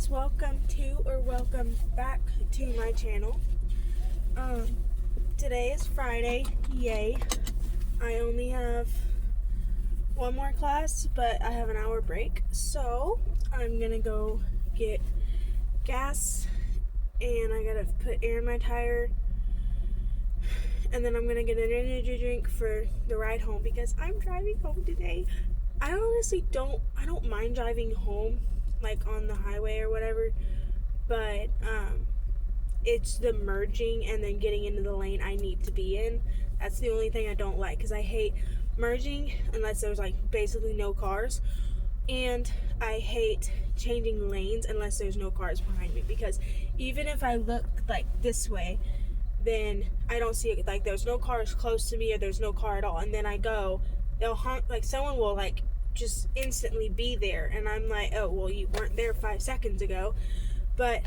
guys, welcome back to my channel. Today is Friday. Yay. I only have one more class, but I have an hour break, so I'm gonna go get gas and I gotta put air in my tire, and then I'm gonna get an energy drink for the ride home because I'm driving home today. I honestly don't mind driving home, like on the highway or whatever, but it's the merging and then getting into the lane I need to be in. That's the only thing I don't like, because I hate merging unless there's like basically no cars, and I hate changing lanes unless there's no cars behind me, because even if I look like this way, then I don't see it, like there's no cars close to me or there's no car at all, and then I go, they'll honk, like someone will like just instantly be there, and I'm like, oh well, you weren't there 5 seconds ago. But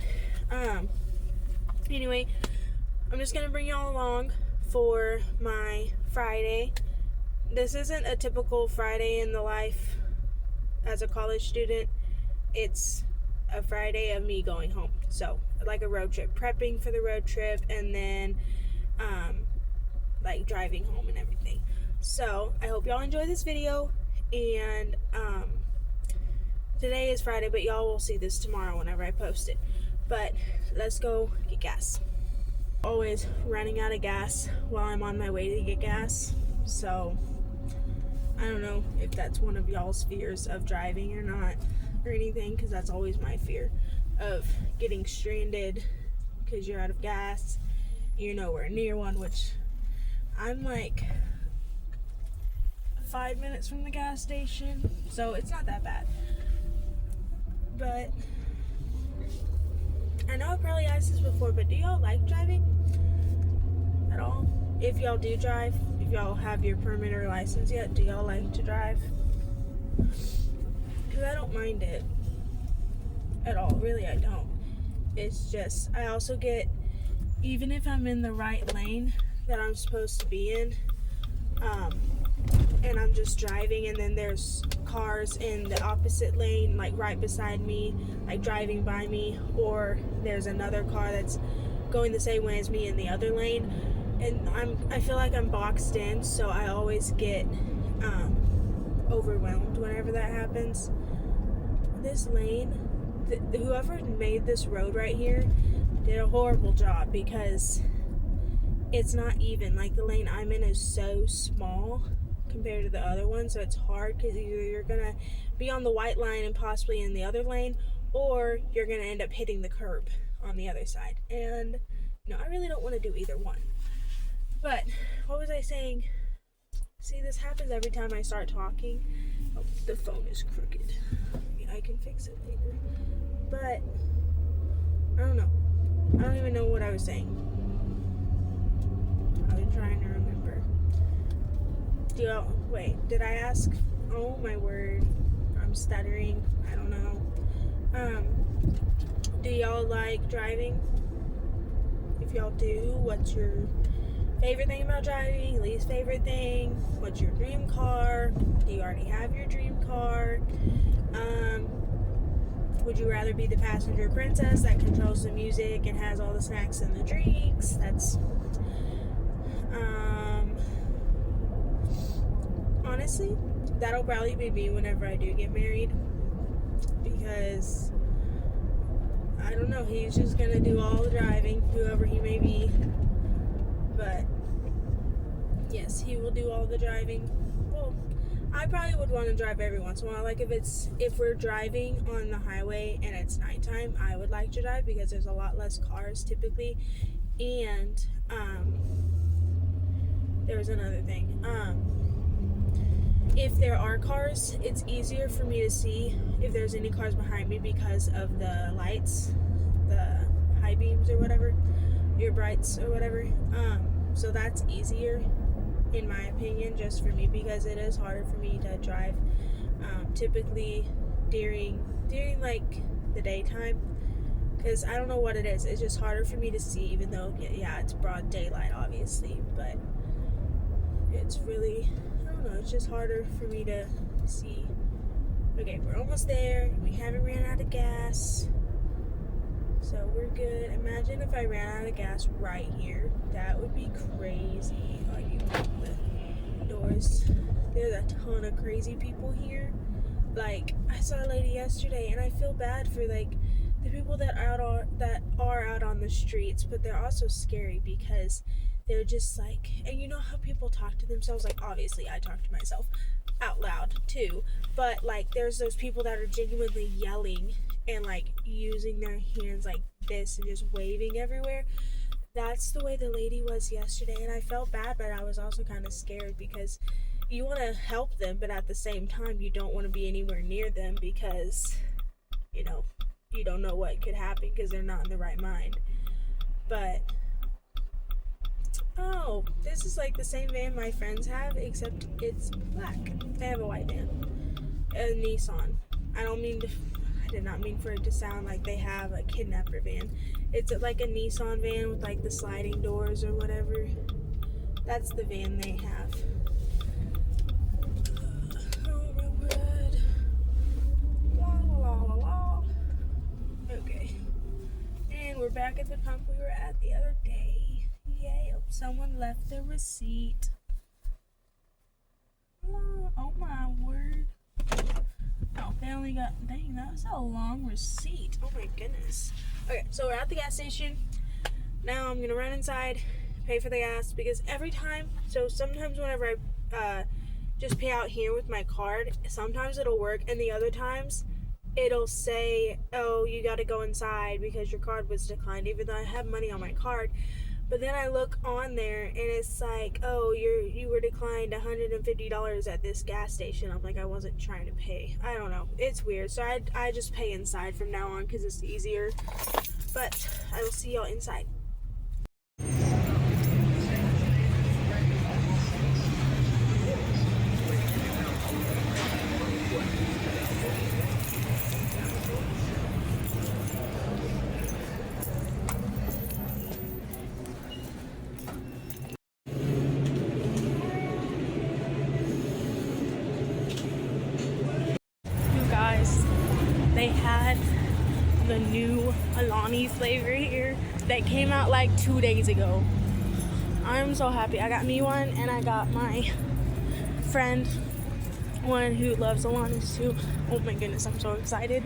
anyway, I'm just gonna bring y'all along for my Friday. This isn't a typical Friday in the life as a college student. It's a Friday of me going home, so like a road trip, prepping for the road trip, and then like driving home and everything. So I hope y'all enjoy this video, and today is Friday, but y'all will see this tomorrow whenever I post it. But let's go get gas. Always running out of gas while I'm on my way to get gas, so I don't know if that's one of y'all's fears of driving or not, or anything, because that's always my fear of getting stranded because you're out of gas, you're nowhere near one, which I'm like 5 minutes from the gas station, so it's not that bad. But I know I probably asked this before, but do y'all like driving at all? If y'all do drive, if y'all have your permit or license yet, do y'all like to drive? Because I don't mind it at all, really I don't. It's just, I also get, even if I'm in the right lane that I'm supposed to be in, and I'm just driving, and then there's cars in the opposite lane, like right beside me, like driving by me, or there's another car that's going the same way as me in the other lane, and I feel like I'm boxed in, so I always get overwhelmed whenever that happens. This lane, whoever made this road right here did a horrible job, because it's not even, like the lane I'm in is so small compared to the other one, so it's hard, because either you're gonna be on the white line and possibly in the other lane, or you're gonna end up hitting the curb on the other side, and I really don't want to do either one. But what was I saying? See, this happens every time I start talking. Oh, the phone is crooked. I can fix it later. But I don't know, I don't even know what I was saying. I've been trying to remember. Wait, did I ask? Oh my word, I'm stuttering. I don't know. Do y'all like driving? If y'all do, what's your favorite thing about driving? Least favorite thing? What's your dream car? Do you already have your dream car? Would you rather be the passenger princess that controls the music and has all the snacks and the drinks? That's honestly, that'll probably be me whenever I do get married, because I don't know, he's just gonna do all the driving, whoever he may be. But yes, he will do all the driving. Well, I probably would want to drive every once in a while. Like if we're driving on the highway and it's nighttime, I would like to drive, because there's a lot less cars typically. And there was another thing. If there are cars, it's easier for me to see if there's any cars behind me because of the lights, the high beams or whatever, your brights or whatever. So that's easier in my opinion, just for me, because it is harder for me to drive typically during like the daytime, because I don't know what it is, it's just harder for me to see, even though yeah, it's broad daylight obviously, but it's really, I don't know, it's just harder for me to see. Okay, we're almost there. We haven't ran out of gas. So we're good. Imagine if I ran out of gas right here. That would be crazy. Like, you open the doors. There's a ton of crazy people here. Like, I saw a lady yesterday, and I feel bad for, like, the people that are out on the streets, but they're also scary because they're just like, and you know how people talk to themselves? Like, obviously, I talk to myself out loud, too, but, like, there's those people that are genuinely yelling and, like, using their hands like this and just waving everywhere. That's the way the lady was yesterday, and I felt bad, but I was also kind of scared because you want to help them, but at the same time, you don't want to be anywhere near them because, you know, you don't know what could happen because they're not in the right mind. But, oh, this is like the same van my friends have, except it's black. They have a white van, a Nissan. I did not mean for it to sound like they have a kidnapper van. It's like a Nissan van with like the sliding doors or whatever. That's the van they have. Okay. And we're back at the pump we were at the other day. Yay. Oh, someone left the receipt. Oh my word. Oh, they only got, dang, that was a long receipt. Oh my goodness. Okay, so we're at the gas station. Now I'm gonna run inside, pay for the gas, because every time, so sometimes whenever I just pay out here with my card, sometimes it'll work, and the other times it'll say, oh, you gotta go inside because your card was declined, even though I have money on my card. But then I look on there and it's like, oh, you were declined $150 at this gas station. I'm like, I wasn't trying to pay. I don't know. It's weird. So I just pay inside from now on because it's easier. But I will see y'all inside. They had the new Alani flavor here that came out like 2 days ago. I'm so happy. I got me one and I got my friend one who loves Alani's too. Oh my goodness, I'm so excited.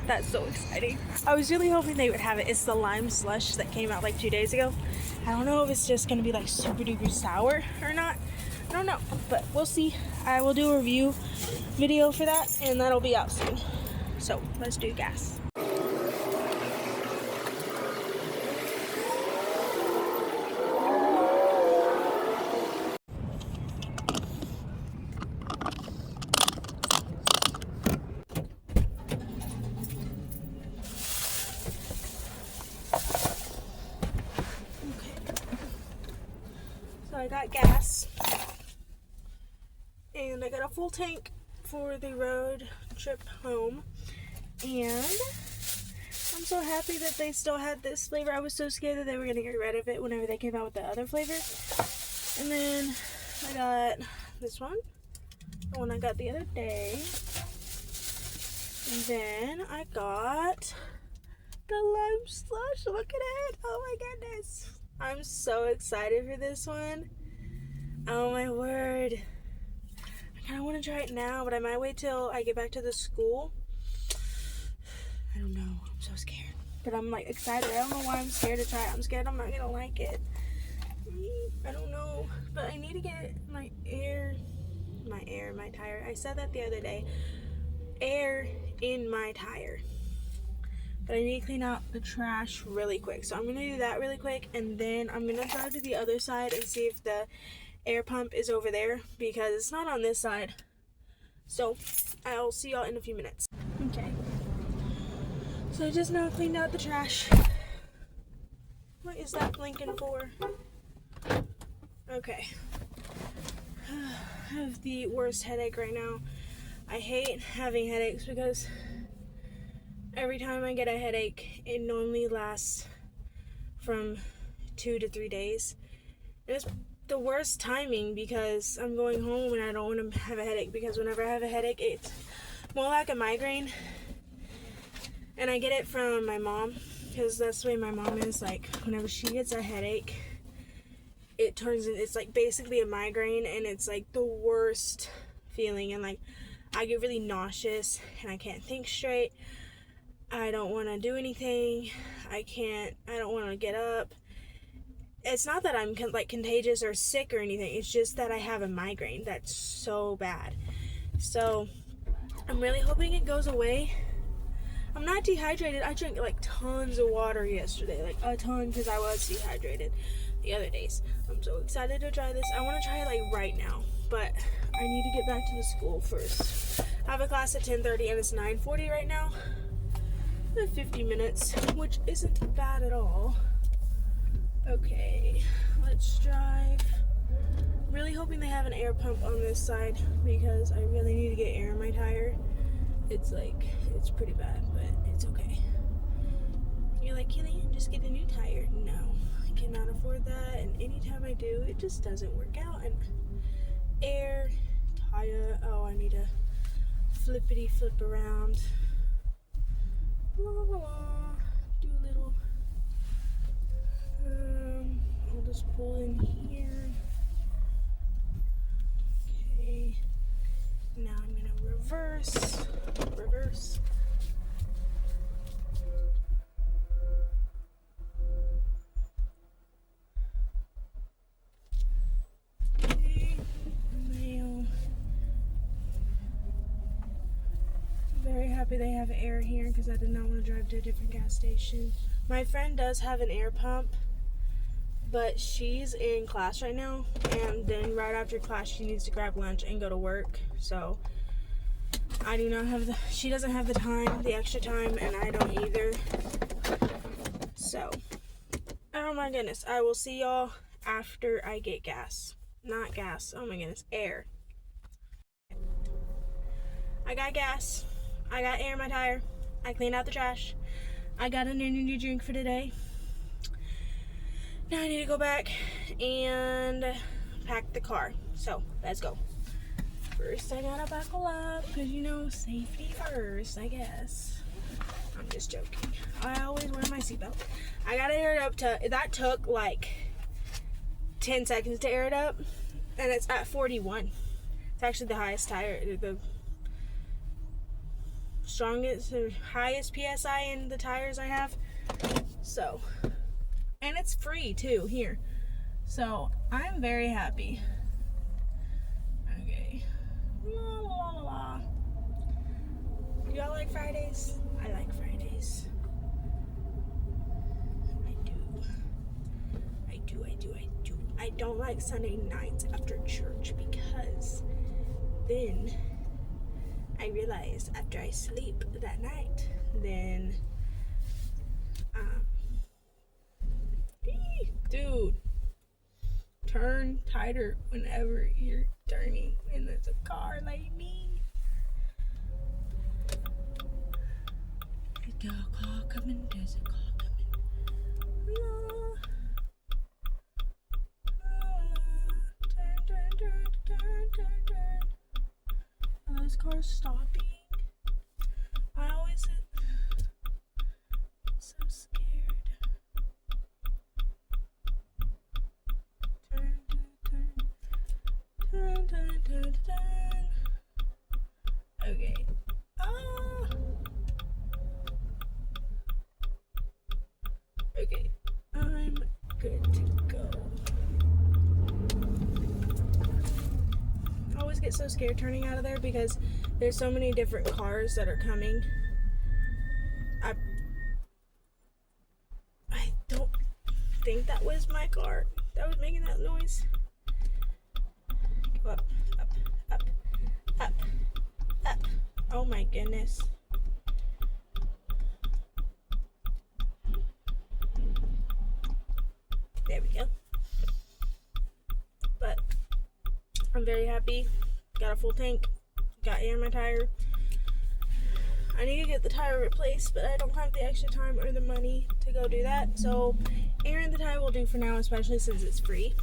That's so exciting. I was really hoping they would have it. It's the lime slush that came out like 2 days ago. I don't know if it's just gonna be like super duper sour or not. I don't know, but we'll see. I will do a review video for that, and that'll be out soon. So let's do gas. So I got gas, and I got a full tank for the road trip home, and I'm so happy that they still had this flavor. I was so scared that they were going to get rid of it whenever they came out with the other flavor. And then I got this one, the one I got the other day, and then I got the lime slush. Look at it. Oh my goodness. I'm so excited for this one. Oh my word. I kind of want to try it now, but I might wait till I get back to the school. I don't know. I'm so scared. But I'm like excited. I don't know why I'm scared to try it. I'm scared I'm not going to like it. I don't know. But I need to get my tire. I said that the other day. Air in my tire. But I need to clean out the trash really quick. So I'm going to do that really quick. And then I'm going to drive to the other side and see if the air pump is over there. Because it's not on this side. So I'll see y'all in a few minutes. Okay. So I just now cleaned out the trash. What is that blinking for? Okay. I have the worst headache right now. I hate having headaches because every time I get a headache, it normally lasts from 2 to 3 days. And it's the worst timing because I'm going home and I don't want to have a headache, because whenever I have a headache, it's more like a migraine. And I get it from my mom, because that's the way my mom is. Like, whenever she gets a headache, it's like basically a migraine, and it's like the worst feeling. And like, I get really nauseous, and I can't think straight. I don't want to do anything. I don't want to get up. It's not that I'm like contagious or sick or anything. It's just that I have a migraine that's so bad. So I'm really hoping it goes away. I'm not dehydrated. I drank like tons of water yesterday, like a ton, because I was dehydrated the other days. I'm so excited to try this. I want to try it like right now, but I need to get back to the school first. I have a class at 10:30 and it's 9:40 right now. 50 minutes, which isn't bad at all. Okay, let's drive. Really hoping they have an air pump on this side, because I really need to get air in my tire. It's pretty bad, but it's okay. You're like, Killian, just get a new tire. No, I cannot afford that, and anytime I do, it just doesn't work out. And air, tire, oh, I need to flippity flip around. La la la, do a little, I'll just pull in here. Okay, now I'm gonna reverse. Okay, mail. Very happy they have air here, because I did not want to drive to a different gas station. My friend does have an air pump, but she's in class right now, and then right after class she needs to grab lunch and go to work. So I do not have she doesn't have the extra time, and I don't either. So, oh my goodness, I will see y'all after I get gas. Not gas, oh my goodness, air. I got gas. I got air in my tire. I cleaned out the trash. I got an energy drink for today. Now I need to go back and pack the car. So, let's go. First, I gotta buckle up, because you know, safety first, I guess. I'm just joking. I always wear my seatbelt. I gotta air it up that took like 10 seconds to air it up, and it's at 41. It's actually the highest tire, the strongest, or highest PSI in the tires I have. So, and it's free too here. So, I'm very happy. Okay. La la la la. Do y'all like Fridays? I like Fridays. I don't like Sunday nights after church, because then I realize after I sleep that night, then dude, turn tighter whenever you're turning and there's a car like me. There's a car coming, there's a car coming. Are those cars stopping? I always get so scared. Turn. Okay. Okay. I'm good to go. I always get so scared turning out of there, because there's so many different cars that are coming. I don't think that was my car that was making that noise. Go up. Oh my goodness. There we go. But I'm very happy. Got a full tank. Got air in my tire. I need to get the tire replaced, but I don't have the extra time or the money to go do that. So air in the tire will do for now, especially since it's free.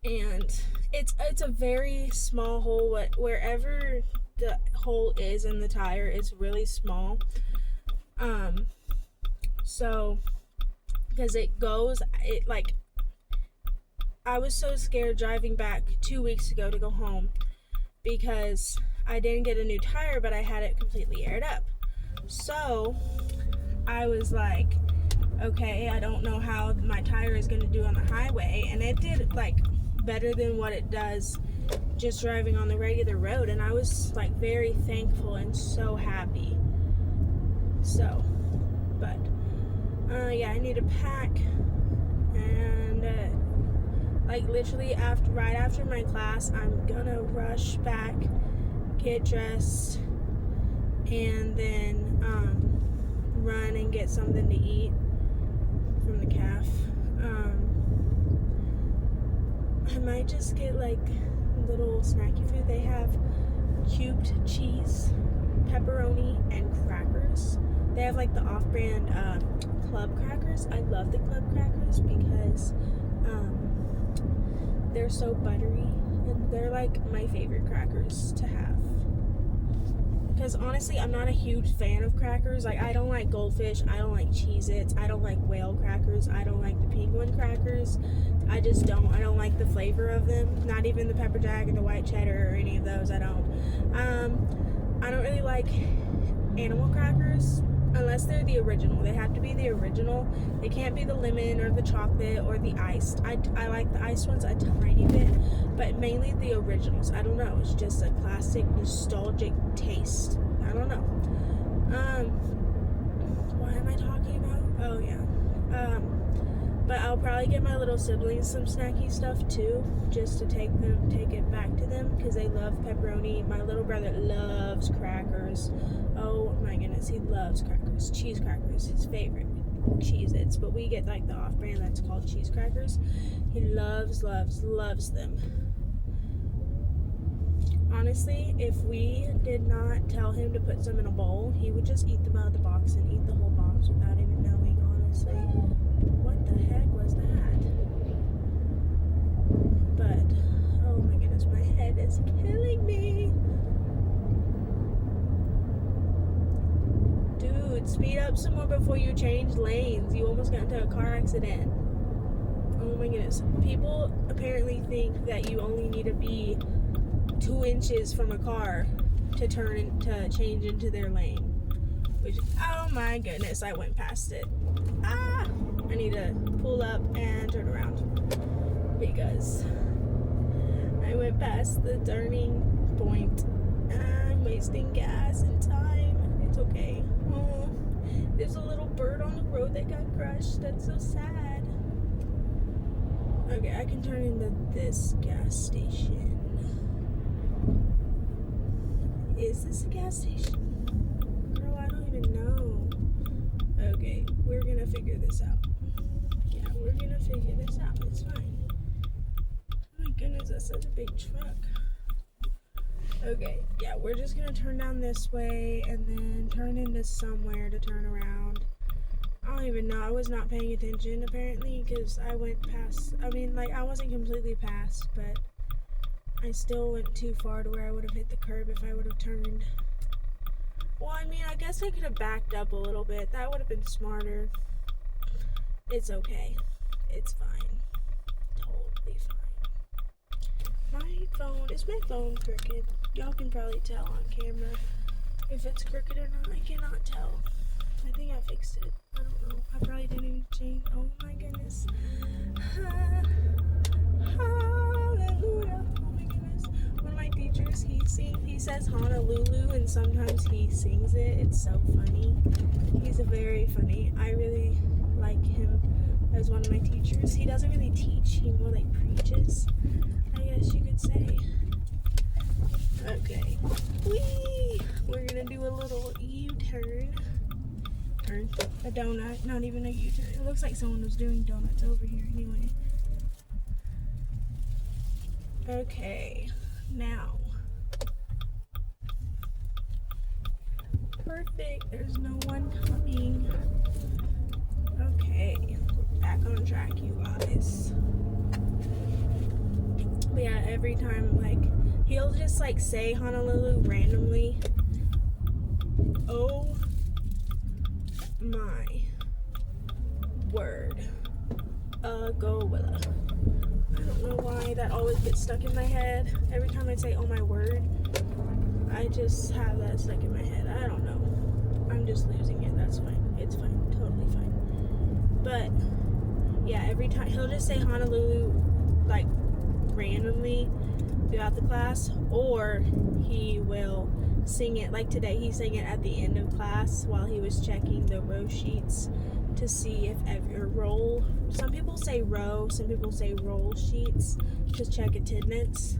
And it's a very small hole. Wherever the hole is in the tire, it's really small. So, because I was so scared driving back 2 weeks ago to go home because I didn't get a new tire, but I had it completely aired up. So, I was like, okay, I don't know how my tire is going to do on the highway, and it did like better than what it does just driving on the regular road, and I was like very thankful and so happy. So, but yeah, I need to pack, and like literally right after my class, I'm gonna rush back, get dressed, and then run and get something to eat from the calf. I might just get like little snacky food. They have cubed cheese, pepperoni, and crackers. They have like the off-brand club crackers. I love the club crackers because they're so buttery, and they're like my favorite crackers to have. Because honestly, I'm not a huge fan of crackers. Like, I don't like Goldfish, I don't like Cheez-Its, I don't like whale crackers, I don't like the penguin crackers. I just don't. I don't like the flavor of them. Not even the pepper jack or the white cheddar or any of those. I don't. I don't really like animal crackers unless they're the original. They have to be the original. They can't be the lemon or the chocolate or the iced. I like the iced ones a tiny bit, but mainly the originals. I don't know. It's just a classic nostalgic taste. I don't know. What am I talking about? Oh yeah. But I'll probably get my little siblings some snacky stuff too, just to take it back to them, because they love pepperoni. My little brother loves crackers. Oh my goodness, he loves crackers. Cheese crackers, his favorite. Cheez-Its, but we get like the off-brand that's called cheese crackers. He loves them. Honestly, if we did not tell him to put some in a bowl, he would just eat them out of the box and eat the whole box without even knowing, honestly. What the heck was that? But, oh my goodness, my head is killing me. Dude, speed up some more before you change lanes. You almost got into a car accident. Oh my goodness. People apparently think that you only need to be 2 inches from a car to change into their lane. Which, oh my goodness, I went past it. I need to pull up and turn around because I went past the turning point. I'm wasting gas and time. It's okay. Oh, there's a little bird on the road that got crushed. That's so sad. Okay, I can turn into this gas station. Is this a gas station? Girl, I don't even know. Okay, we're gonna figure this out. Yeah, we're gonna figure this out. It's fine. Oh my goodness, that's such a big truck. Okay, yeah, we're just gonna turn down this way and then turn into somewhere to turn around. I don't even know. I was not paying attention apparently because I went past. I mean, like, I wasn't completely past, but I still went too far to where I would have hit the curb if I would have turned. Well, I mean, I guess I could have backed up a little bit. That would have been smarter. It's okay. It's fine. Totally fine. Is my phone crooked? Y'all can probably tell on camera if it's crooked or not. I cannot tell. I think I fixed it. I don't know. I probably didn't even change. Oh my goodness. Hallelujah. Oh my goodness. One of my teachers, he says Honolulu and sometimes he sings it. It's so funny. He's a very funny. I really like him as one of my teachers. He doesn't really teach. He more like preaches, I guess you could say. Okay. Whee! We're gonna do a little U-turn. A donut, not even a U-turn. It looks like someone was doing donuts over here anyway. Okay, now. Perfect, there's no one coming. Okay, we're back on track, you guys. But yeah, every time, like, he'll just, like, say Honolulu randomly. Oh word. Aguila. I don't know why that always gets stuck in my head. Every time I say, oh my word, I just have that stuck in my head. I don't know. I'm just losing it. That's fine. It's fine. Totally fine. But, yeah, every time, he'll just say Honolulu, like, randomly throughout the class, or he will sing it. Like today, he sang it at the end of class while he was checking the row sheets to see if every roll, some people say row, some people say roll sheets, to check attendance.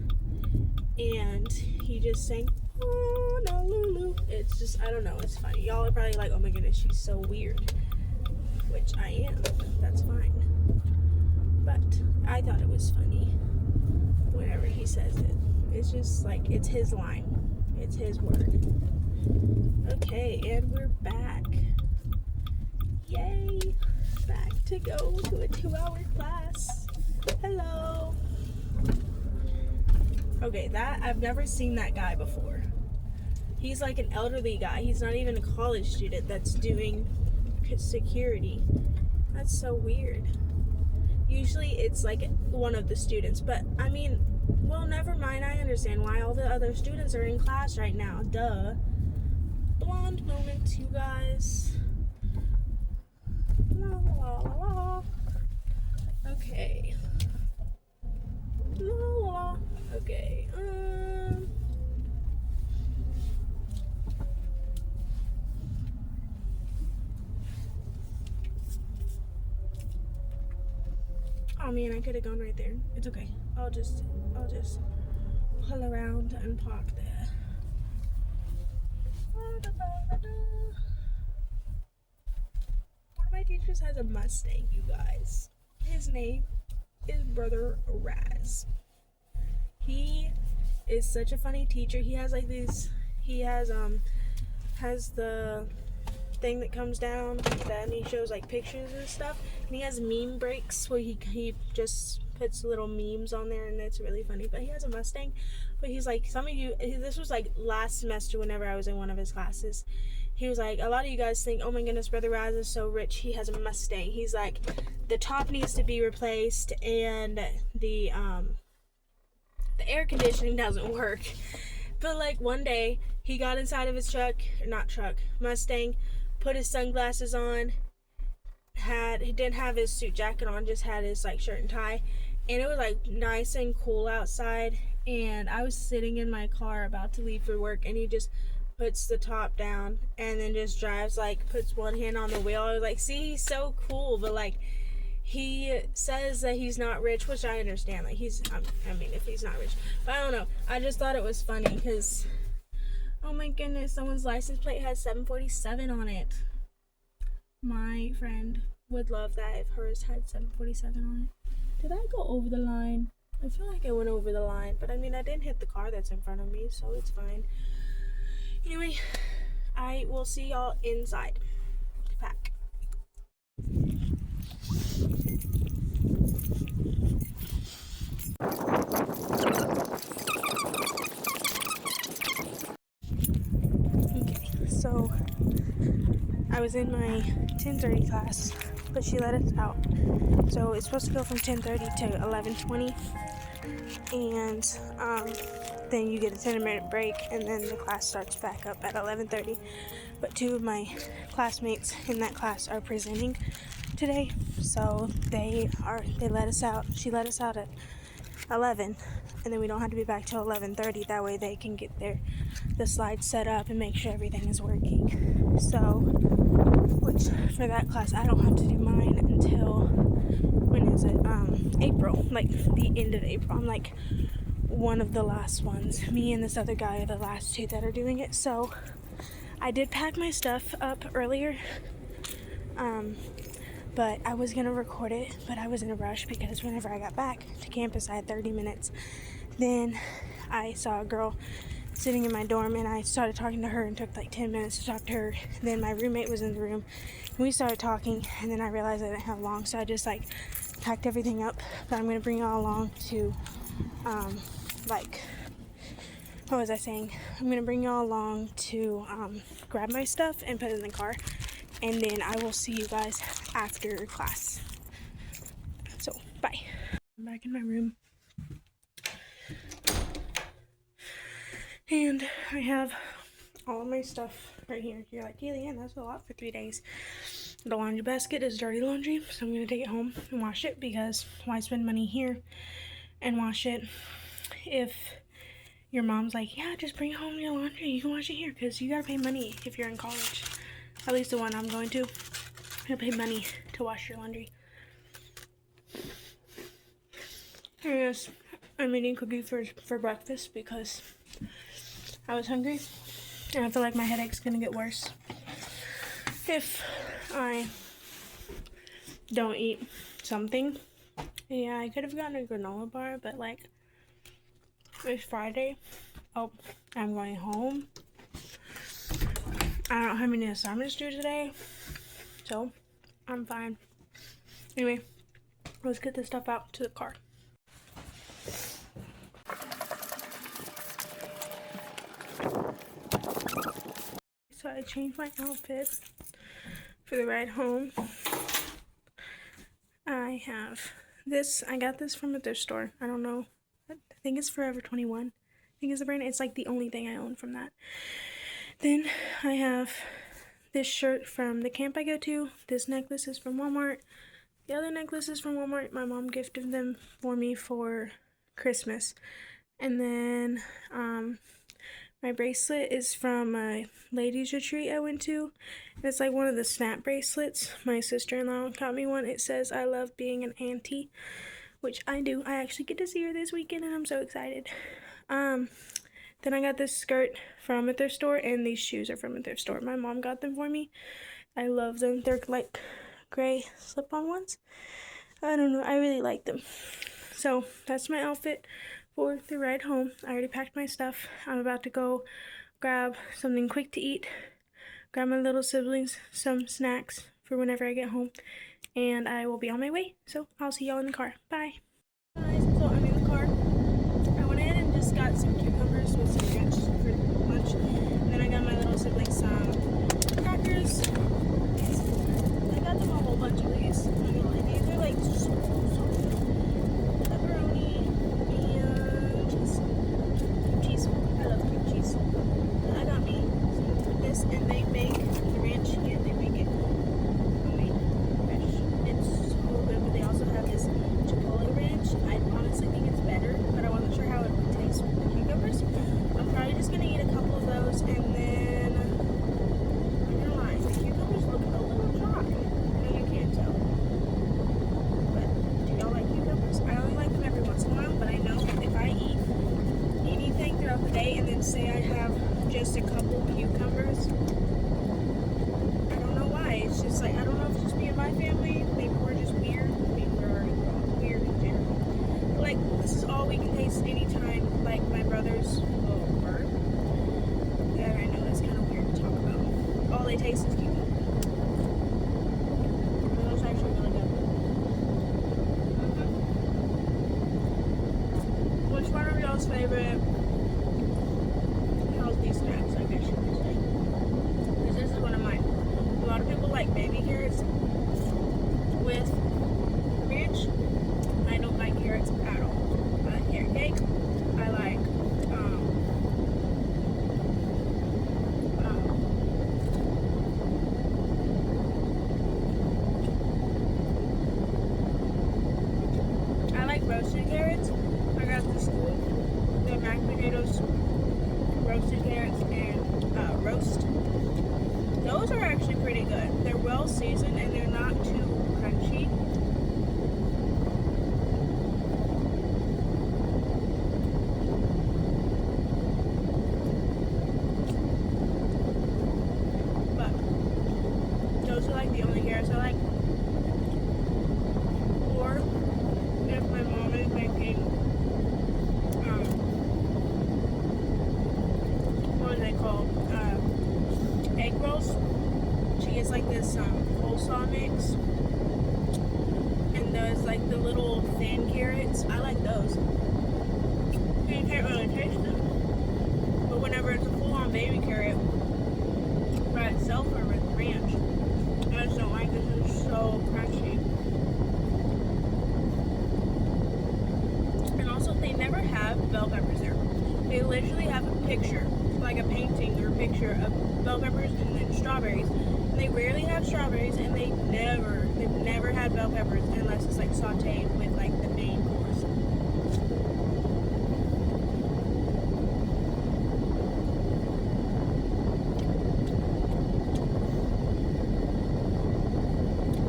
And he just sang Honolulu. It's just, I don't know, it's funny. Y'all are probably like, oh my goodness, she's so weird, which I am. That's fine. But I thought it was funny whenever he says it. It's just like, it's his line. It's his word. Okay, and we're back. Yay! Back to go to a 2-hour class. Hello. Okay, that, I've never seen that guy before. He's like an elderly guy. He's not even a college student that's doing security. That's so weird. Usually it's like one of the students, but I mean, well, never mind. I understand why all the other students are in class right now. Duh. Blonde moment, you guys. La la la la. Okay. La la la. Okay. Oh man, I could have gone right there. It's okay. I'll just pull around and park there. One of my teachers has a Mustang, you guys. His name is Brother Raz. He is such a funny teacher. He has like these, he has the thing that comes down, then he shows like pictures and stuff, and he has meme breaks where he just puts little memes on there, and it's really funny. But he has a Mustang. But he's like, some of you, this was like last semester whenever I was in one of his classes, he was like, a lot of you guys think, oh my goodness, Brother Raz is so rich, he has a Mustang. He's like, the top needs to be replaced, and the air conditioning doesn't work. But like one day he got inside of his Mustang, put his sunglasses on, he didn't have his suit jacket on, just had his like shirt and tie, and it was like nice and cool outside, and I was sitting in my car about to leave for work, and he just puts the top down and then just drives, like puts one hand on the wheel. I was like, see, he's so cool. But like, he says that he's not rich, which I understand. Like, I mean, if he's not rich, but I don't know. I just thought it was funny because, oh my goodness, someone's license plate has 747 on it. My friend would love that if hers had 747 on it. Did I go over the line? I feel like I went over the line, but I mean, I didn't hit the car that's in front of me, so it's fine. Anyway, I will see y'all inside to pack. Okay, so I was in my 10:30 class, but she let us out. So it's supposed to go from 10:30 to 11:20, and then you get a 10-minute break, and then the class starts back up at 11:30. But two of my classmates in that class are presenting today, so they let us out. She let us out at 11, and then we don't have to be back till 11:30. That way they can get the slides set up and make sure everything is working. So, which for that class I don't have to do mine until, when is it? April, like the end of April. I'm like one of the last ones. Me and this other guy are the last two that are doing it. So I did pack my stuff up earlier, but I was gonna record it, but I was in a rush because whenever I got back to campus I had 30 minutes. Then I saw a girl sitting in my dorm, and I started talking to her and took like 10 minutes to talk to her. Then my roommate was in the room, and we started talking, and then I realized I didn't have long, so I just like packed everything up. But I'm gonna bring y'all along to what was I saying? I'm gonna bring y'all along to grab my stuff and put it in the car, and then I will see you guys after class. So, bye. I'm back in my room. And I have all of my stuff right here. You're like, yeah, Leanne, that's a lot for 3 days. The laundry basket is dirty laundry, so I'm going to take it home and wash it, because why spend money here and wash it if your mom's like, yeah, just bring home your laundry. You can wash it here, because you got to pay money if you're in college. At least the one I'm going to. You got to pay money to wash your laundry. Yes, I'm eating cookies for breakfast because I was hungry, and I feel like my headache's gonna get worse if I don't eat something. Yeah, I could have gotten a granola bar, but like, it's Friday. Oh, I'm going home. I don't have any assignments due today, so I'm fine. Anyway, let's get this stuff out to the car. So I changed my outfit for the ride home. I have this. I got this from a thrift store. I don't know. I think it's Forever 21. I think it's the brand. It's like the only thing I own from that. Then I have this shirt from the camp I go to. This necklace is from Walmart. The other necklace is from Walmart. My mom gifted them for me for Christmas. And then my bracelet is from a ladies retreat I went to. It's like one of the snap bracelets. My sister-in-law got me one. It says, I love being an auntie, which I do. I actually get to see her this weekend, and I'm so excited. Then I got this skirt from a thrift store, and these shoes are from a thrift store. My mom got them for me. I love them. They're like gray slip-on ones. I don't know. I really like them. So that's my outfit for the ride home. I already packed my stuff. I'm about to go grab something quick to eat, grab my little siblings some snacks for whenever I get home, and I will be on my way. So I'll see y'all in the car. Bye. Guys, so I'm in the car. I went ahead and just got some cucumbers with some ranch for lunch. And then I got my little siblings some crackers. I got them a whole bunch of these. I'm not gonna lie, these are like so pepperoni and cheese. I love cream cheese. I got me some of this, and they make the ranch here. They make it homemade fresh. It's so good, but they also have this chipotle ranch. I honestly think it's better, but I wasn't sure how it would taste with the cucumbers. I'm probably just gonna eat a couple of those, and then I'm gonna lie, the cucumbers look a little dry. I know you can't tell, but do y'all like cucumbers? I only like them every once in a while, but I know if I eat anything throughout the day and then say I have just a couple cucumbers, I don't know why. It's just like, I don't know if it's just me and my family. Maybe we're just weird. Maybe we're weird in general. But like, this is all we can taste anytime, like my brother's little bird. Yeah, I know that's kind of weird to talk about. All they taste is cucumber. But that's actually really good. Which one of y'all's favorite healthy snacks, I guess you could say? Because this is one of mine. A lot of people like baby carrots with ranch. I don't like carrots at all. I like carrot cake. I like I like roasted carrots. I got the school, the mashed potatoes, roasted carrots, and roast. Those are actually pretty good. They're well seasoned and they're not too crunchy. But those are like the only carrots I like. Or if my mom is making what are they called? Egg rolls. She gets like this coleslaw mix, and there's like the little thin carrots. I like those. You can't really taste them, but whenever it's a full-on baby carrot by itself or with ranch, They rarely have strawberries, and they've never had bell peppers unless it's like sauteed with like the main course.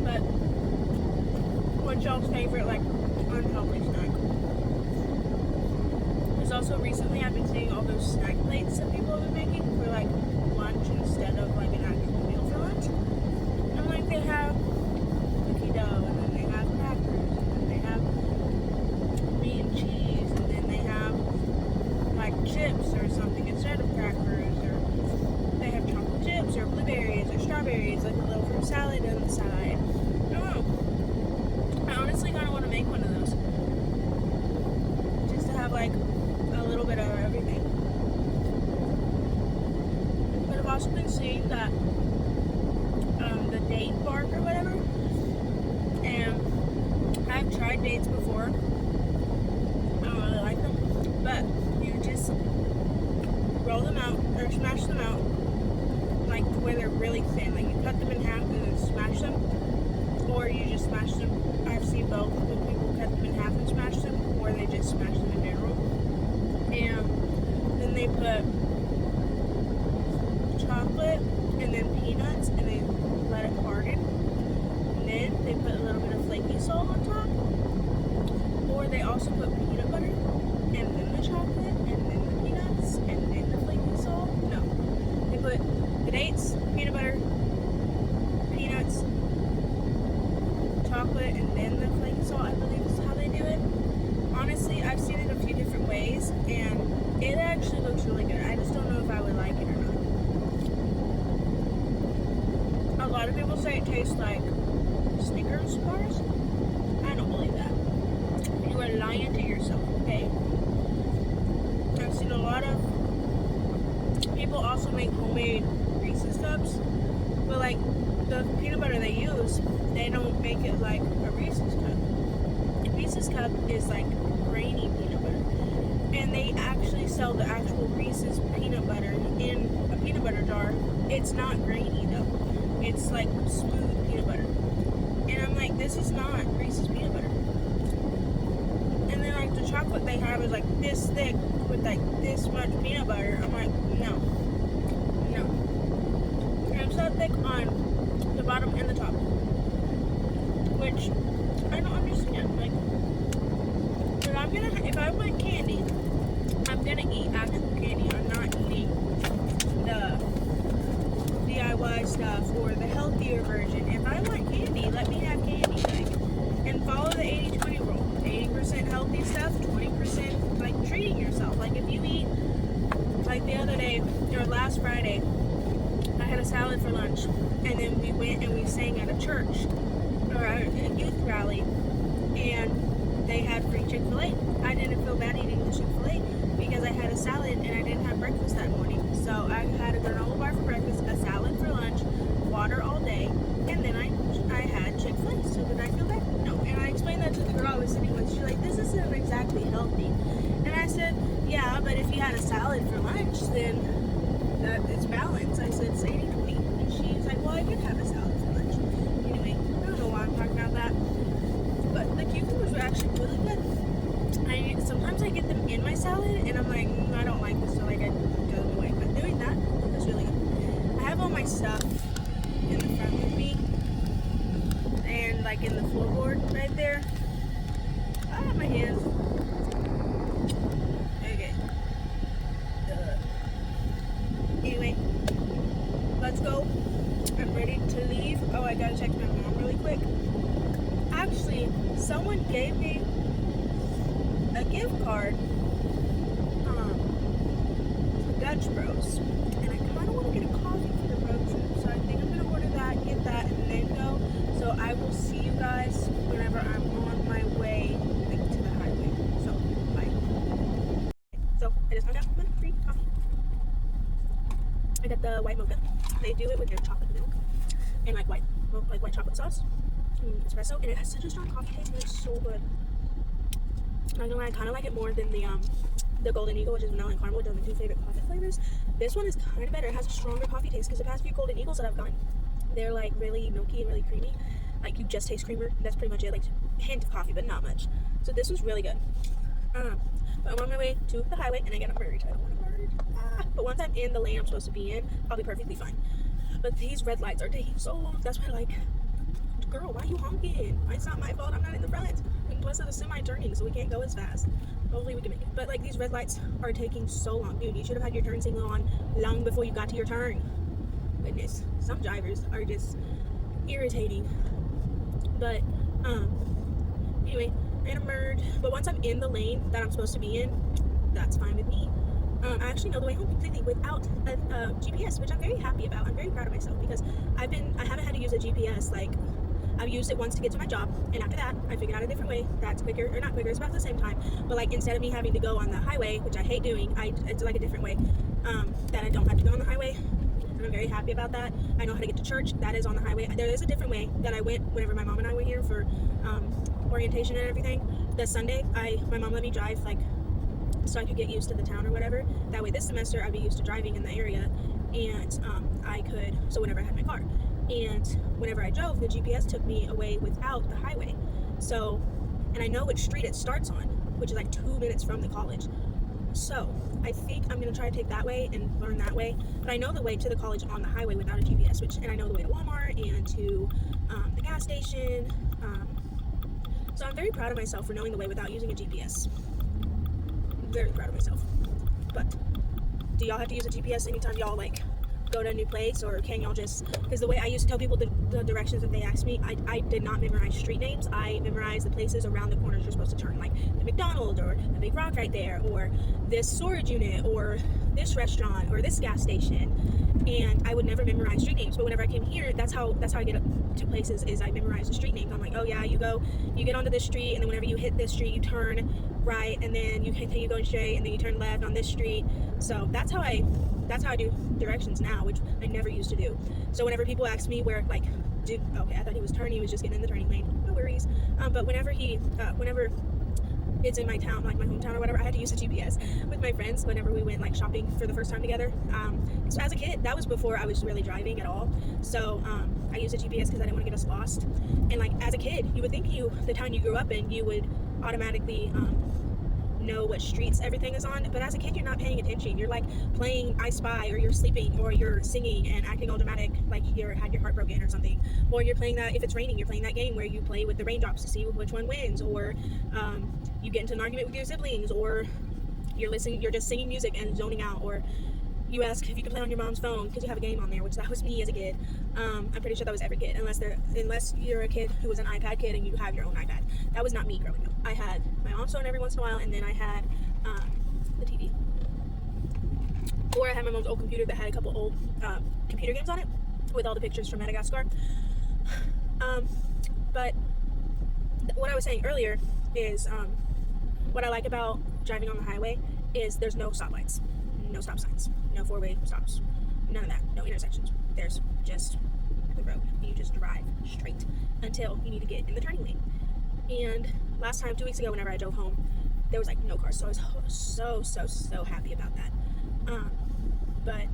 But what's y'all's favorite like unhealthy snack? There's also recently I've been seeing all those snack plates that people have been making for like lunch instead of like an actual meal for lunch. And like they have cookie dough, and then they have crackers, and then they have meat and cheese, and then they have like chips or something instead of crackers, or they have chocolate chips or blueberries or strawberries, like a little fruit salad on the side. I don't know. I honestly kind of want to make one of those. Just to have like a little bit of everything. But I've also been seeing that the date bark or whatever, and I've tried dates before. I don't really like them, but you just roll them out or smash them out like where they're really thin. Like you cut them in half and then smash them, or you just smash them. I've seen both. People cut them in half and smash them, or they just smash them in general. And then they put chocolate and then peanuts, and they let it harden. And then they put a little bit of flaky salt on top. Or they also put peanut butter, and then the chocolate, and then the peanuts, and then the flaky salt. No. They put the dates, peanut butter, peanuts, chocolate, and then the flaky salt, I believe is how they do it. Honestly, I've seen it a few different ways, and it actually looks really good. I just don't know if I would like it or not. A lot of people say it tastes like Snickers bars. I don't believe that. You are lying to yourself, okay? I've seen a lot of people also make homemade Reese's cups, but like the peanut butter they use, they don't make it like a Reese's cup. A Reese's cup is like grainy peanut butter, and they actually sell the actual Reese's peanut butter in a peanut butter jar. It's not grainy though. It's like smooth peanut butter. And I'm like, this is not Reese's peanut butter. And then like the chocolate they have is like this thick with like this much peanut butter. I'm like, no. No. And it's so thick on the bottom and the top. Which I don't understand. Like, if I want candy, I'm gonna eat actual candy. I'm not eating the DIY stuff or the healthier version. If I want candy, let me have candy. Like, and follow the 80-20 rule. 80% healthy stuff, 20% like treating yourself. Like if you eat, like the other day or last Friday, I had a salad for lunch, and then we went and we sang at a church or a youth rally, and they had free Chick-fil-A. I didn't feel bad eating the Chick-fil-A because I had a salad and I didn't have breakfast that morning. So I had a granola bar for breakfast, a salad for lunch, water all day, and then I had Chick-fil-A. So did I feel bad? No. And I explained that to the girl I was sitting with. She's like, this isn't exactly healthy. And I said, yeah, but if you had a salad for lunch, then it's balanced. I said, it's 80-20. And she's like, well, I did have a salad for lunch. Anyway, I don't know why I'm talking about that. But the cucumbers were actually really good. Sometimes I get them in my salad, and I'm like, I don't like this, so like I throw them away. But doing that was really good. I have all my stuff in the front with me, and like in the floorboard right there. I have my hands. Okay. Anyway, let's go. I'm ready to leave. Oh, I gotta check my mom really quick. Actually, someone gave me a gift card for Dutch Bros, and I kind of want to get a coffee for the road trip, so I think I'm going to order that, get that, and then go. So I will see you guys whenever I'm on my way like, to the highway. So, bye. So, I just found out my free coffee. I got the white mocha. They do it with their chocolate milk and like white chocolate sauce, espresso, and it has such a strong coffee taste, and it's so good. I'm not gonna lie, I kind of like it more than the Golden Eagle, which is vanilla and caramel, which are my two favorite coffee flavors. This one is kind of better. It has a stronger coffee taste because the past few Golden Eagles that I've gotten they're like really milky and really creamy. Like you just taste creamer. That's pretty much it. Like a hint of coffee, but not much. So this was really good. But I'm on my way to the highway and I get a merge. I don't want a merge. But once I'm in the lane I'm supposed to be in, I'll be perfectly fine. But these red lights are taking so long. That's why, like, girl, why are you honking? It's not my fault. I'm not in the front. And plus, it's a semi-turning, so we can't go as fast. Hopefully, we can make it. But like, these red lights are taking so long, dude. You should have had your turn signal on long before you got to your turn. Goodness, some drivers are just irritating. But anyway, I had a merge. But once I'm in the lane that I'm supposed to be in, that's fine with me. I actually know the way home completely without a GPS, which I'm very happy about. I'm very proud of myself because I haven't had to use a GPS. Like, I've used it once to get to my job, and after that, I figured out a different way that's quicker, or not quicker, it's about the same time. But like, instead of me having to go on the highway, which I hate doing, it's like a different way that I don't have to go on the highway. And I'm very happy about that. I know how to get to church. That is on the highway. There is a different way that I went whenever my mom and I were here for orientation and everything. This Sunday, my mom let me drive, like, so I could get used to the town or whatever. That way this semester I'd be used to driving in the area, and so whenever I had my car. And whenever I drove, the GPS took me away without the highway. So, and I know which street it starts on, which is like 2 minutes from the college. So, I think I'm going to try to take that way and learn that way. But I know the way to the college on the highway without a GPS, and I know the way to Walmart and to the gas station. So I'm very proud of myself for knowing the way without using a GPS. Very proud of myself. But do y'all have to use a GPS anytime y'all like go to a new place, or can y'all just, because the way I used to tell people the directions if they asked me, I did not memorize street names. I memorized the places around the corners you're supposed to turn, like the McDonald's or the big rock right there, or this storage unit, or this restaurant, or this gas station. And I would never memorize street names, but whenever I came here, that's how I get to places, is I memorize the street names. I'm like, oh yeah, you get onto this street, and then whenever you hit this street, you turn right, and then you continue going straight, and then you turn left on this street. So that's how I do directions now, which I never used to do. So whenever people ask me where, like, okay, I thought he was turning, he was just getting in the turning lane, no worries. But whenever it's in my town, like my hometown or whatever, I had to use a GPS with my friends whenever we went like shopping for the first time together. So as a kid, that was before I was really driving at all. So I used a GPS because I didn't want to get us lost. And like as a kid, you would think the town you grew up in, you would automatically know what streets everything is on, but as a kid you're not paying attention. You're like playing I Spy, or you're sleeping, or you're singing and acting all dramatic like you had your heart broken or something, or you're playing that, if it's raining, you're playing that game where you play with the raindrops to see which one wins, or you get into an argument with your siblings, or you're just singing music and zoning out, or you ask if you can play on your mom's phone because you have a game on there, which that was me as a kid. I'm pretty sure that was every kid, unless you're a kid who was an iPad kid and you have your own iPad. That was not me growing up. I had my mom's phone every once in a while, and then I had the TV. Or I had my mom's old computer that had a couple old computer games on it with all the pictures from Madagascar. But what I was saying earlier is what I like about driving on the highway is there's no stoplights, no stop signs, no four-way stops, none of that, no intersections. There's just the road. You just drive straight until you need to get in the turning lane. And last time, 2 weeks ago, whenever I drove home, there was like no cars, so I was so happy about that. But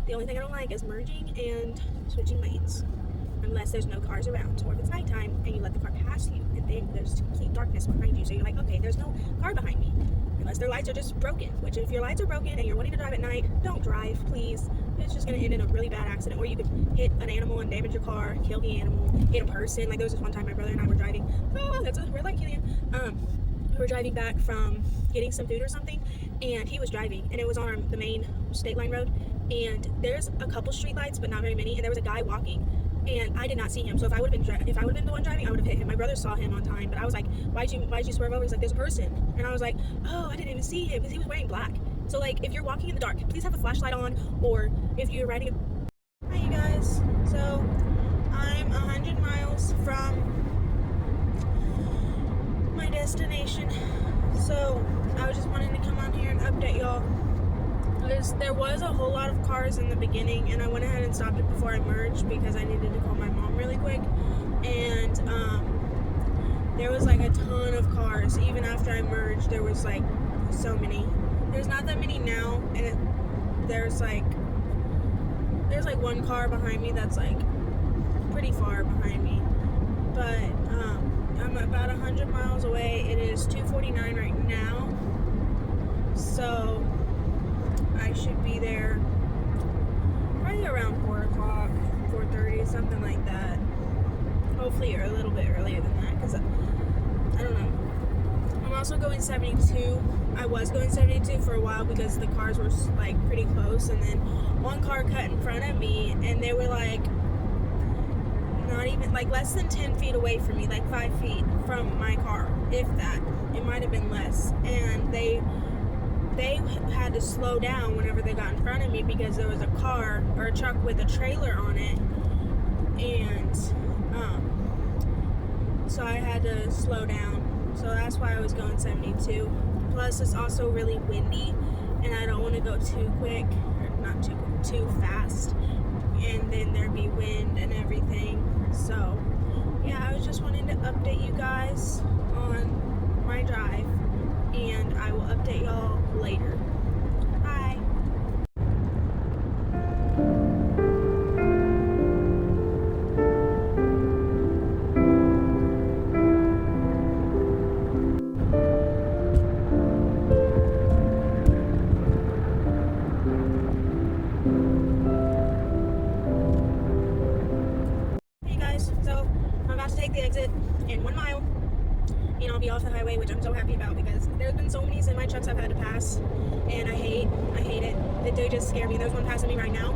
the only thing I don't like is merging and switching lanes, unless there's no cars around, or if it's nighttime and you let the car pass you, and then there's complete darkness behind you, so you're like, okay, there's no car behind me, unless their lights are just broken, which if your lights are broken and you're wanting to drive at night, don't drive, please. It's just going to end in a really bad accident, or you could hit an animal and damage your car, kill the animal, hit a person. Like there was this one time my brother and I were driving, that's a red light, Killian. We were driving back from getting some food or something, and he was driving, and it was on the main state line road, and there's a couple street lights, but not very many, and there was a guy walking, and I did not see him. So if I would have been the one driving, I would have hit him. My brother saw him on time, but I was like, why'd you swerve over? He's like, there's a person, and I was like, oh, I didn't even see him because he was wearing black. So like, if you're walking in the dark, please have a flashlight on, or if you're riding Hi you guys. So I'm 100 miles from my destination, so I was just wanting to come on here and update y'all. There was a whole lot of cars in the beginning, and I went ahead and stopped it before I merged because I needed to call my mom really quick, and there was like a ton of cars. Even after I merged, there was like so many. There's not that many now, and there's like one car behind me that's like but I'm about 100 miles away. It is 2:49 right now, so I should be there probably around 4 o'clock, 4:30, something like that. Hopefully a little bit earlier than that, because I don't know. I'm also going 72. I was going 72 for a while because the cars were like pretty close, and then one car cut in front of me, and they were like not even like less than 10 feet away from me, like 5 feet from my car, if that. It might have been less, and they had to slow down whenever they got in front of me because there was a car or a truck with a trailer on it, and so I had to slow down. So that's why I was going 72. Plus, it's also really windy, and I don't want to go too quick, or not too fast, and then there'd be wind and everything. So, yeah, I was just wanting to update you guys on my drive, and I will update y'all later. Bye. So I'm about to take the exit in 1 mile, and I'll be off the highway, which I'm so happy about because there's been so many semi trucks I've had to pass, and I hate it. They just scare me. There's one passing me right now.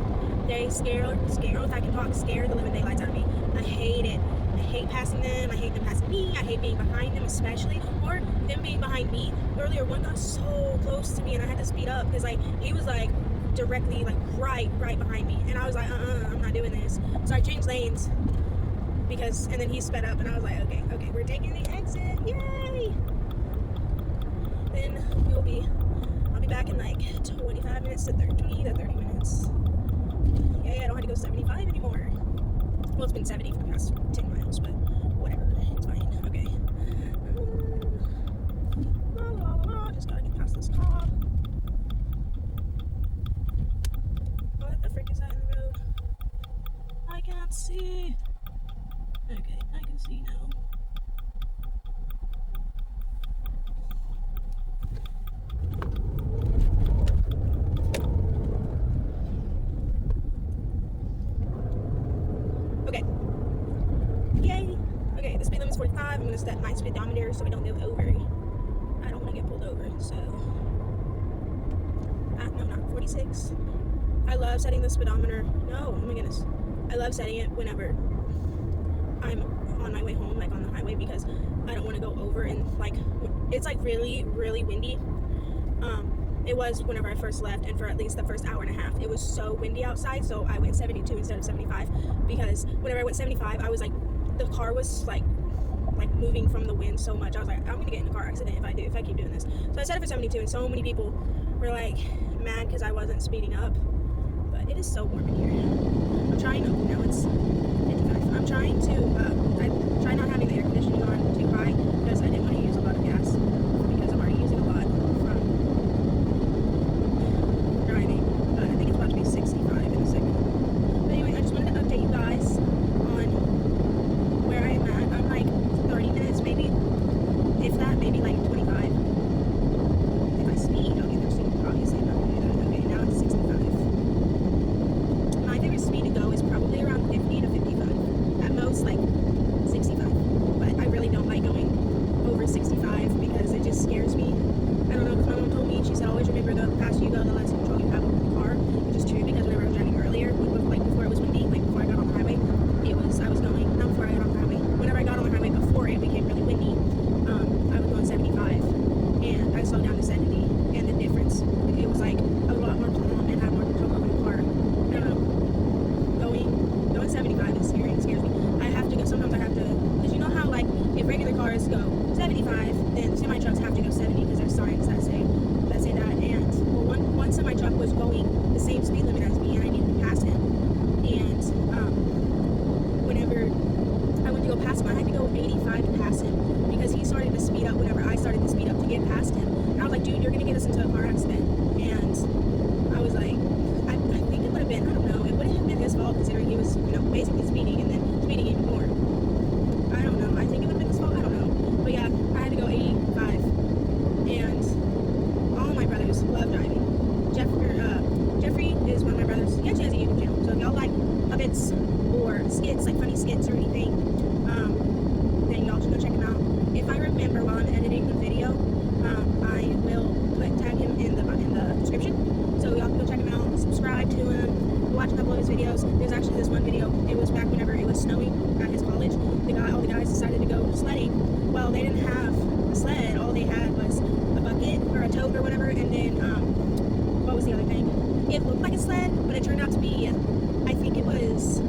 They scare, if I can talk, scare the living daylights out of me. I hate it. I hate passing them. I hate them passing me. I hate being behind them, especially, or them being behind me. Earlier, one got so close to me, and I had to speed up because he was directly right behind me, and I was like, I'm not doing this. So I changed lanes. And then he sped up, and I was like, okay, we're taking the exit, yay! Then I'll be back in 25 minutes to 20 to 30 minutes. Yay, I don't have to go 75 anymore. Well, it's been 70 for the past 10 miles, but whatever, it's fine, okay. Just gotta get past this car. What the frick is that in the road? I can't see. Okay, I can see now. Okay. Yay! Okay, the speed limit is 45. I'm gonna set my speedometer so I don't go over. I don't want to get pulled over, so. No, not 46. I love setting the speedometer. No, oh my goodness. I love setting it whenever I'm on my way home, on the highway, because I don't want to go over, and it's really, really windy. It was whenever I first left, and for at least the first hour and a half, it was so windy outside, so I went 72 instead of 75, because whenever I went 75, I was the car was moving from the wind so much. I was like, I'm gonna get in a car accident if I keep doing this. So I set it for 72, and so many people were mad because I wasn't speeding up. But it is so warm in here. I'm trying. Now it's 55. I'm trying to. I try not having the air conditioning on too high because I didn't want to use a lot of gas because I'm already using a lot from driving. But I think it's about to be 65 in a second. But anyway, I just wanted to update you guys on where I'm at. I'm 30 minutes maybe, if that, maybe 25. If I speed, I'll get there soon. Obviously, I'm not gonna do that. Okay, now it's 65. My favorite speed to go is probably around 50 to 55. skits or anything, then y'all should go check him out. If I remember while I'm editing the video, I will tag him in the description, so y'all can go check him out, subscribe to him, watch a couple of his videos. There's actually this one video, it was back whenever it was snowing at his college. All the guys decided to go sledding. Well, they didn't have a sled, all they had was a bucket or a tote or whatever, and then what was the other thing? It looked like a sled, but it turned out to be, I think it was,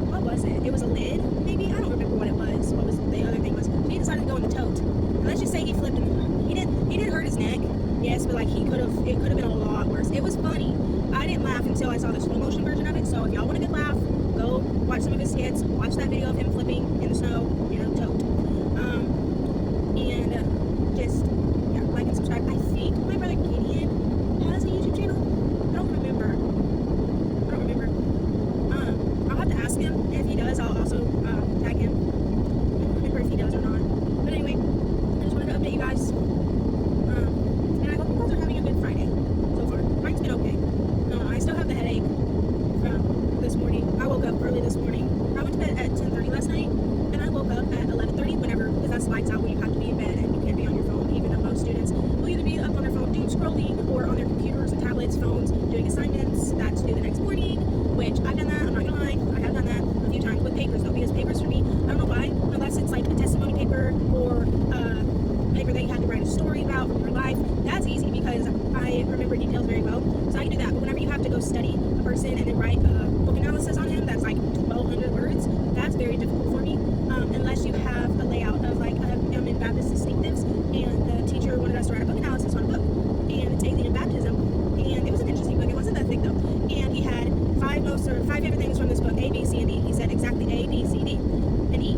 what was it? It was a lid, maybe? I don't remember what it was. What was the other thing was. So he decided to go in the tote. And let's just say he flipped him. He didn't hurt his neck. Yes, but like it could have been a lot worse. It was funny. I didn't laugh until I saw the slow motion version of it. So if y'all want a good laugh, go watch some of his skits. Watch that video of him flipping in the snow, tote. And just like and subscribe. I think my brother Gideon has a YouTube channel. I don't remember. I'll have to ask him. If he does, I'll also tag him. I don't remember if he does or not. But anyway, I just wanted to update you guys. And I hope you guys are having a good Friday so far. Mine's been okay. I still have the headache from this morning. I woke up early this morning. I went to bed at 10:30 last night, and I woke up at 11:30 because that's lights out when you have to be in bed and you can't be on your phone. Even though most students will either be up on their phone doing scrolling or on their computers and tablets, phones, doing assignments that's due the next morning, which I've done that. I'm not gonna lie, I have done that a few times with papers though, because papers for me, I don't know why, unless it's like a testimony paper or paper that you had to write a story about from your life, that's easy because I remember details very well, so I can do that. But whenever you have to go study a person and then write a book analysis on him that's like 1,200 words, that's very difficult for me, unless you have a layout of like I'm in Baptist distinctives, and the teacher wanted us to write a book analysis on a book, and it's alien baptism, and it was an interesting book. It wasn't that thick though, and he had five favorite things from this book: A, B, C, and D. He said exactly A, B, C, D, and E.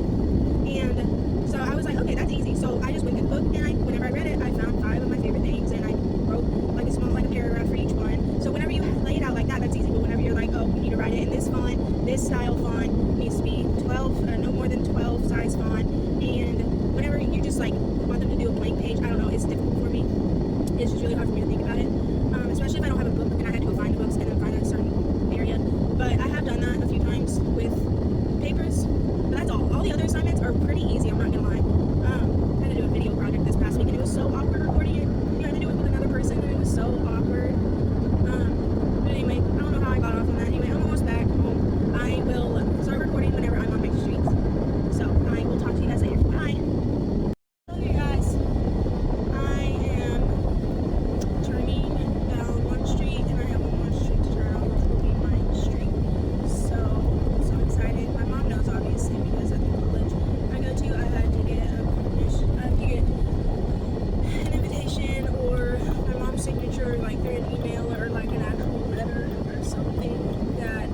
And so I was like, okay, that's easy. So I just went through the book, and whenever I read it, I found 5 of my favorite things, and I wrote like a paragraph for each one. So whenever you lay it out like that, that's easy. But whenever you're like, oh, we need to write it in this font, this style font needs to be 12, no more than 12 size font, and whenever you just like want them to do a blank page, I don't know, it's difficult for me. It's just really hard for me to think about it, especially if I don't have a book and I had to go find the books and then find a certain area. But I have done that a few times with papers. But that's all. All the other assignments are pretty easy, I'm not gonna lie. I had to do a video project this past week, and it was so awkward recording it. You had to do it with another person, and it was so awkward. But anyway, I don't know how I got off on that. Anyway, I'm almost back home. I will start recording whenever I'm on my streets. So I will talk to you guys later. Bye. Hello, you guys. I am turning down one street, and I have one more street to turn on, which will be my street. So I'm so excited. My mom knows, obviously, because at the college I go to, I had to get an invitation or my mom's signature, like through an email or like an actual letter or something that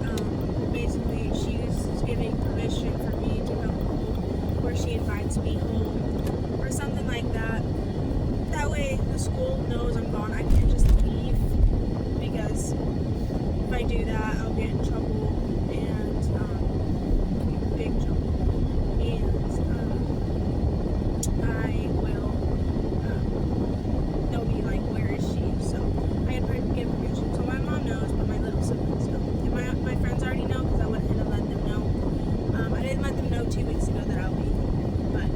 basically she's giving permission for me to come home, or she invites me home or something like that. That way the school knows I'm gone. I can't just leave, because if I do that I'll get in trouble, and big trouble, and I will they'll be like, where is she? So I had to get permission. So my mom knows, but my little siblings know, and my friends already know, because I went ahead and let them know. I didn't let them know 2 weeks ago that I'll be home, but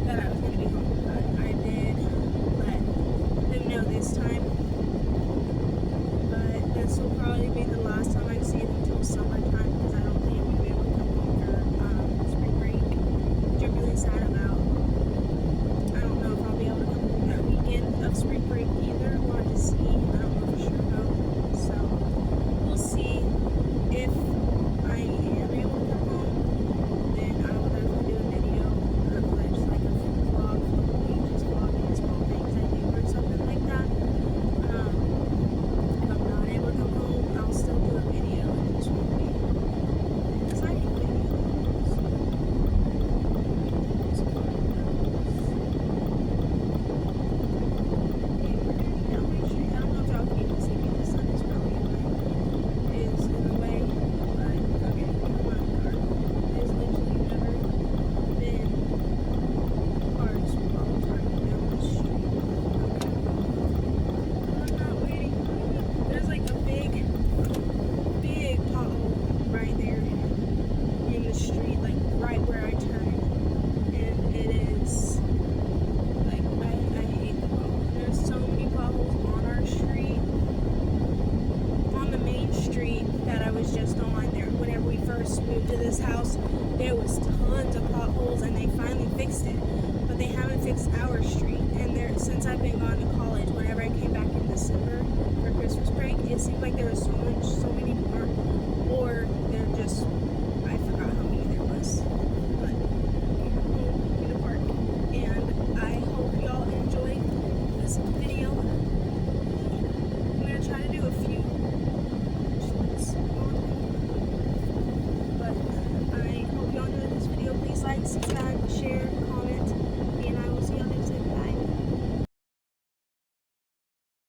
that I was going to be home, but I did let them know this time. But this will probably be the last time I this house, there was tons of potholes, and they finally fixed it. But they haven't fixed our street. And since I've been gone to college, whenever I came back in December for Christmas break, it seemed like there was so many more. Or they're just, I forgot how many there was. But we're home in the park, and I hope y'all enjoyed this video. I'm gonna try to do a few shorts on home. But I hope y'all enjoyed this video. Please like, subscribe, share, comment.